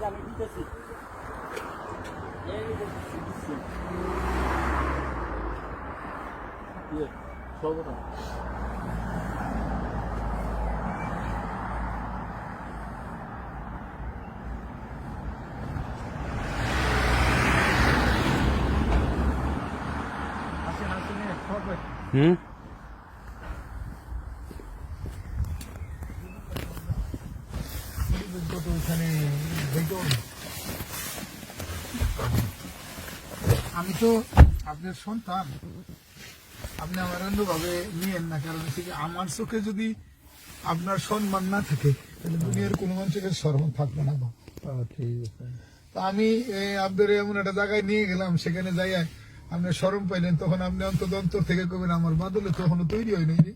আমি দিতেছি সবটা আমি তো আপনার সন্তান, আপনি আমার অন্যভাবে নিয়েন না, কারণ হচ্ছে কি আমার চোখে যদি আপনার সম্মান না থাকে তাহলে দুনিয়ার কোনো মানুষের সম্মান থাকবে না। ঠিক আছে, তা আমি আপনার এমন একটা জায়গায় নিয়ে গেলাম, সেখানে যাই আপনি শরম পাইলেন, তখন আপনি অন্তত অন্তর থেকে কবেন আমার বাদলে তখনও তৈরি হয় নাই।